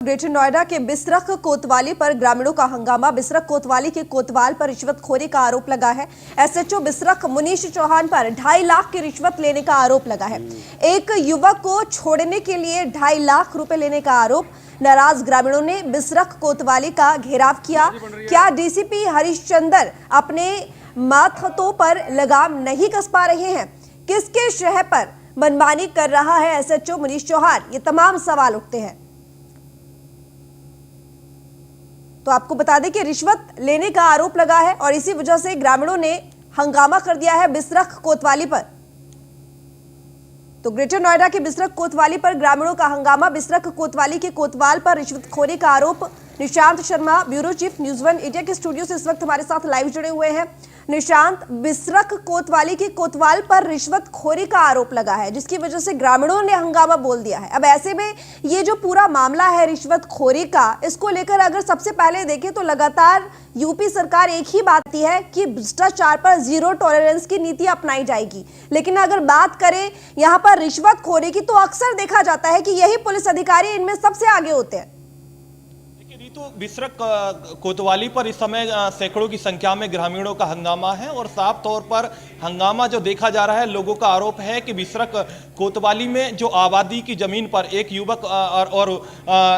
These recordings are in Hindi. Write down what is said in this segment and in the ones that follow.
ग्रेटर नोएडा के बिसरख कोतवाली पर ग्रामीणों का हंगामा। बिसरख कोतवाली के कोतवाल पर रिश्वतखोरी का आरोप लगा है। एसएचओ बिसरख मुनीश चौहान पर 2.5 लाख की रिश्वत लेने का आरोप लगा है। एक युवक को छोड़ने के लिए 2.5 लाख रुपए लेने का आरोप। नाराज ग्रामीणों ने बिसरख कोतवाली का घेराव किया। क्या डीसीपी हरिश्चंद्र अपने माथों पर लगाम नहीं कस पा रहे हैं? किसके शहर पर मनमानी कर रहा है एसएचओ मुनीश चौहान? ये तमाम सवाल उठते हैं। तो आपको बता दें कि रिश्वत लेने का आरोप लगा है और इसी वजह से ग्रामीणों ने हंगामा कर दिया है बिसरख कोतवाली पर। तो ग्रेटर नोएडा के बिसरख कोतवाली पर ग्रामीणों का हंगामा। बिसरख कोतवाली के कोतवाल पर रिश्वतखोरी का आरोप। Nishant Sharma, bureau chief news 1 India के स्टूडियो से इस वक्त हमारे साथ लाइव जुड़े हुए हैं। निशांत, बिसरख कोतवाली के कोतवाल पर रिश्वतखोरी का आरोप लगा है, जिसकी वजह से ग्रामीणों ने हंगामा बोल दिया है। अब ऐसे में ये जो पूरा मामला है रिश्वतखोरी का, इसको लेकर अगर सबसे पहले देखें तो लगातार यूपी सरकार एक ही बात की है कि भ्रष्टाचार पर जीरो टॉलरेंस की नीति अपनाई जाएगी। लेकिन अगर बात करें यहाँ पर रिश्वतखोरी की, तो अक्सर देखा जाता है कि यही पुलिस अधिकारी इनमें सबसे आगे होते हैं। तो बिसरख कोतवाली पर इस समय सैकड़ों की संख्या में ग्रामीणों का हंगामा है और साफ तौर पर हंगामा जो देखा जा रहा है, लोगों का आरोप है कि बिसरख कोतवाली में जो आबादी की जमीन पर एक युवक और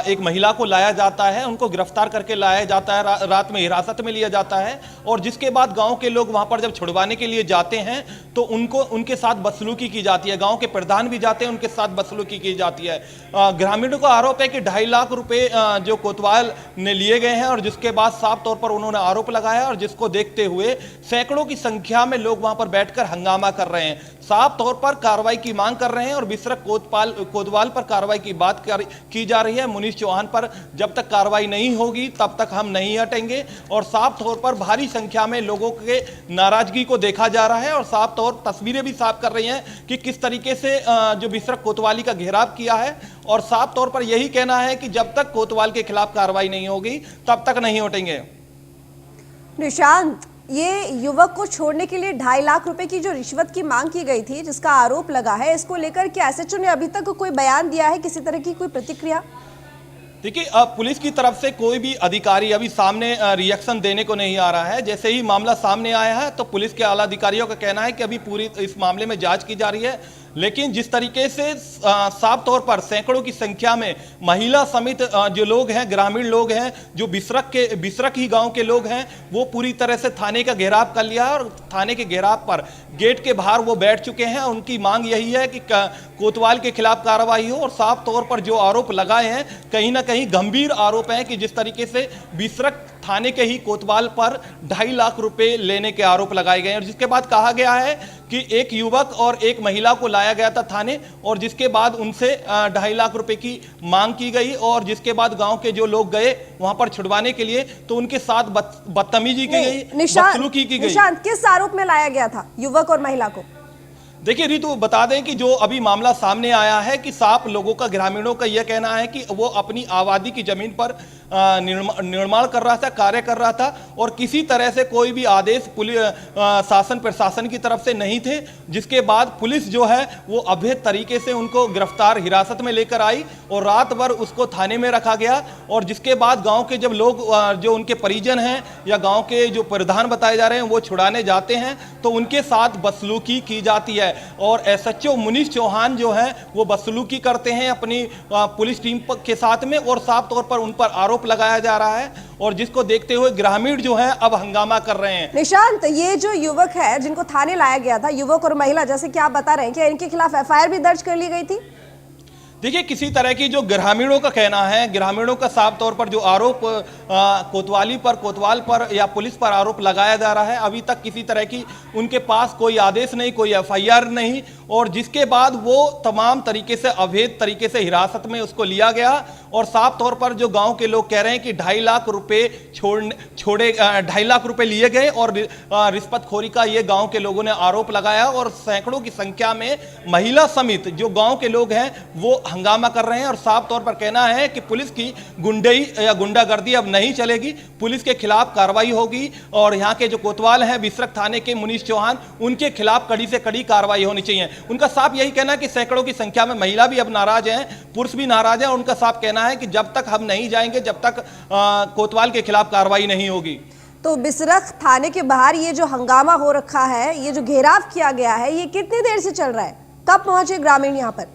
एक महिला को लाया जाता है, उनको गिरफ्तार करके लाया जाता है, रात में हिरासत में लिया जाता है और जिसके बाद गांव के लोग वहां पर जब छुड़वाने के लिए जाते हैं तो उनके साथ बदसलूकी की जाती है। गांव के प्रधान भी जाते हैं, उनके साथ बदसलूकी की जाती है। ग्रामीणों का आरोप है कि 2.5 लाख रुपए जो कोतवाल ने लिए गए हैं और जिसके बाद साफ तौर पर उन्होंने आरोप लगाया और जिसको देखते हुए सैकड़ों की संख्या में लोग वहां पर बैठकर हंगामा कर रहे हैं, साफ तौर पर कार्रवाई की मांग कर रहे हैं और बिसरख कोतवाल पर कार्रवाई की बात की जा रही है। मुनीश चौहान पर जब तक कार्रवाई नहीं होगी तब तक हम नहीं हटेंगे और साफ तौर पर भारी संख्या में लोगों के नाराजगी को देखा जा रहा है और साफ तौर तस्वीरें भी साफ कर रही हैं कि किस तरीके से जो बिसरख कोतवाली का घेराव किया है और साफ तौर पर यही कहना है कि जब तक कोतवाल के खिलाफ कार्रवाई नहीं होगी तब तक नहीं हटेंगे। निशांत, ये युवक को छोड़ने के लिए 2.5 लाख रुपए की जो रिश्वत की मांग की गई थी, जिसका आरोप लगा है, इसको लेकर क्या एसएचओ ने अभी तक कोई बयान दिया है, किसी तरह की कोई प्रतिक्रिया? देखिए, पुलिस की तरफ से कोई भी अधिकारी अभी सामने रिएक्शन देने को नहीं आ रहा है। जैसे ही मामला सामने आया है तो पुलिस के आला अधिकारियों का कहना है कि अभी पूरी इस मामले में जांच की जा रही है, लेकिन जिस तरीके से साफ तौर पर सैकड़ों की संख्या में महिला समेत जो लोग हैं, ग्रामीण लोग हैं, जो बिसरख ही गांव के लोग हैं, वो पूरी तरह से थाने का घेराव कर लिया और थाने के घेराव पर गेट के बाहर वो बैठ चुके हैं। उनकी मांग यही है कि कोतवाल के खिलाफ कार्रवाई हो और साफ तौर पर जो आरोप लगाए हैं कहीं ना कहीं गंभीर आरोप हैं कि जिस तरीके से बिसरख थाने के ही कोतवाल पर 2.5 लाख रुपए लेने के आरोप लगाए गए हैं और जिसके बाद कहा गया है कि एक युवक और एक महिला को लाया गया था थाने और जिसके बाद उनसे 2.5 लाख रुपए की मांग की गई और जिसके बाद गांव के जो लोग गए वहां पर छुड़वाने के लिए तो उनके साथ बदतमीजी की गई, बदसलूकी की गई। निशांत, किस आरोप में लाया गया था युवक और महिला को? देखिए रितु, बता दें कि जो अभी मामला सामने आया है कि साफ लोगों का, ग्रामीणों का यह कहना है कि वो अपनी आबादी की जमीन पर निर्माण कर रहा था, कार्य कर रहा था और किसी तरह से कोई भी आदेश पुलिस शासन प्रशासन की तरफ से नहीं थे, जिसके बाद पुलिस जो है वो अवैध तरीके से उनको गिरफ्तार हिरासत में लेकर आई और रात भर उसको थाने में रखा गया और जिसके बाद गांव के जब लोग जो उनके परिजन हैं या गांव के जो प्रधान बताए जा रहे हैं वो छुड़ाने जाते हैं तो उनके साथ बदसलूकी की जाती है और एसएचओ मुनीश चौहान जो है वो बदसलूकी करते हैं अपनी पुलिस टीम के साथ में और साफ तौर पर उन पर आरोप लगाया जा रहा है और जिसको देखते हुए ग्रामीण जो है अब हंगामा कर रहे हैं। निशांत, ये जो युवक है जिनको थाने लाया गया था, युवक और महिला, जैसे कि आप बता रहे हैं, क्या इनके खिलाफ एफआईआर भी दर्ज कर ली गई थी? देखिए, किसी तरह की जो ग्रामीणों का कहना है, ग्रामीणों का साफ तौर पर जो आरोप कोतवाल पर या पुलिस पर आरोप लगाया जा रहा है, अभी तक किसी तरह की उनके पास कोई आदेश नहीं, कोई एफआईआर नहीं और जिसके बाद वो तमाम तरीके से अवैध तरीके से हिरासत में उसको लिया गया और साफ तौर पर जो गांव के लोग कह रहे हैं कि 2.5 लाख रुपए 2.5 लाख रुपए लिए गए और रिश्वतखोरी का ये गांव के लोगों ने आरोप लगाया और सैकड़ों की संख्या में महिला समेत जो गांव के लोग हैं वो हंगामा कर रहे हैं और साफ तौर पर कहना है कि पुलिस की गुंडई या गुंडागर्दी अब नहीं चलेगी, पुलिस के खिलाफ कार्रवाई होगी और यहाँ के जो कोतवाल हैं बिसरख थाने के मुनीश चौहान, उनके खिलाफ कड़ी से कड़ी कार्रवाई होनी चाहिए। उनका साफ यही कहना है कि सैकड़ों की संख्या में महिला भी अब नाराज हैं, पुरुष भी नाराज हैं और उनका साफ कहना है कि जब तक हम नहीं जाएंगे, जब तक कोतवाल के खिलाफ कार्रवाई नहीं होगी। तो बिसरख थाने के बाहर ये जो हंगामा हो रखा है, ये जो घेराव किया गया है, ये कितनी देर से चल रहा है? कब पहुंचे ग्रामीण यहाँ पर?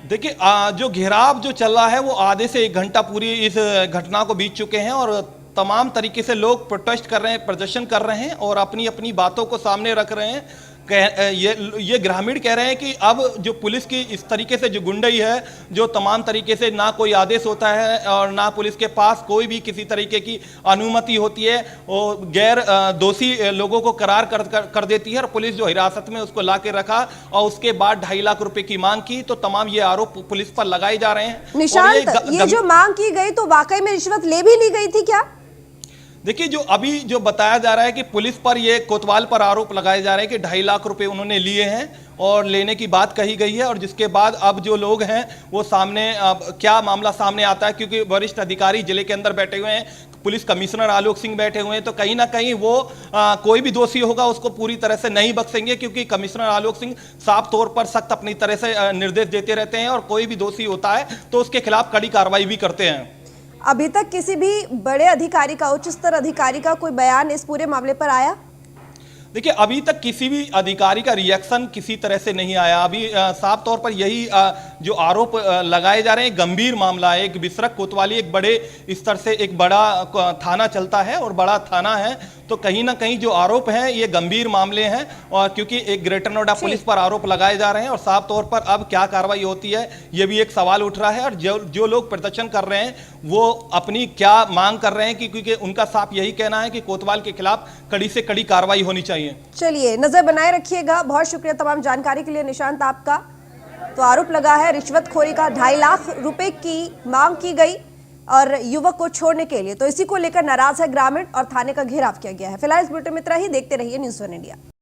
देखिए, जो घेराव जो चल रहा है वो आधे से 1 घंटा पूरी इस घटना को बीत चुके हैं और तमाम तरीके से लोग प्रोटेस्ट कर रहे हैं, प्रदर्शन कर रहे हैं और अपनी अपनी बातों को सामने रख रहे हैं। ये ग्रामीण कह रहे हैं कि अब जो पुलिस की इस तरीके से जो गुंडई है, जो तमाम तरीके से ना कोई आदेश होता है और ना पुलिस के पास कोई भी किसी तरीके की अनुमति होती है, वो गैर दोषी लोगों को करार कर देती है और पुलिस जो हिरासत में उसको ला के रखा और उसके बाद 2.5 लाख रुपए की मांग की, तो तमाम ये आरोप पुलिस पर लगाए जा रहे हैं। निशांत, ये जो मांग की गई तो वाकई में रिश्वत ले भी ली गई थी क्या? देखिए, जो अभी जो बताया जा रहा है कि पुलिस पर ये कोतवाल पर आरोप लगाए जा रहे हैं कि 2.5 लाख रुपए उन्होंने लिए हैं और लेने की बात कही गई है और जिसके बाद अब जो लोग हैं वो सामने क्या मामला सामने आता है, क्योंकि वरिष्ठ अधिकारी जिले के अंदर बैठे हुए हैं, पुलिस कमिश्नर आलोक सिंह बैठे हुए हैं, तो कहीं ना कहीं वो कोई भी दोषी होगा उसको पूरी तरह से नहीं बख्शेंगे, क्योंकि कमिश्नर आलोक सिंह साफ तौर पर सख्त अपनी तरह से निर्देश देते रहते हैं और कोई भी दोषी होता है तो उसके खिलाफ कड़ी कार्रवाई भी करते हैं। अभी तक किसी भी बड़े अधिकारी का, उच्च स्तर अधिकारी का कोई बयान इस पूरे मामले पर आया? देखिए, अभी तक किसी भी अधिकारी का रिएक्शन किसी तरह से नहीं आया। अभी साफ तौर पर यही जो आरोप लगाए जा रहे हैं, गंभीर मामला है। एक बिसरख कोतवाली एक बड़े स्तर से एक बड़ा थाना चलता है और बड़ा थाना है, तो कहीं ना कहीं जो आरोप हैं ये गंभीर मामले हैं और क्योंकि एक ग्रेटर नोएडा पुलिस पर आरोप लगाए जा रहे हैं और साफ तौर पर अब क्या कार्रवाई होती है ये भी एक सवाल उठ रहा है। और जो लोग प्रदर्शन कर रहे हैं वो अपनी क्या मांग कर रहे हैं, क्योंकि उनका साफ यही कहना है कि कोतवाल के खिलाफ कड़ी से कड़ी कार्रवाई होनी चाहिए। चलिए, नजर बनाए रखिएगा। बहुत शुक्रिया तमाम जानकारी के लिए निशांत आपका। तो आरोप लगा है रिश्वतखोरी का, 2.5 लाख रुपए की मांग की गई और युवक को छोड़ने के लिए, तो इसी को लेकर नाराज है ग्रामीण और थाने का घेराव किया गया है। फिलहाल इस बुलेटिन में इतना ही। देखते रहिए न्यूज़ 1 इंडिया।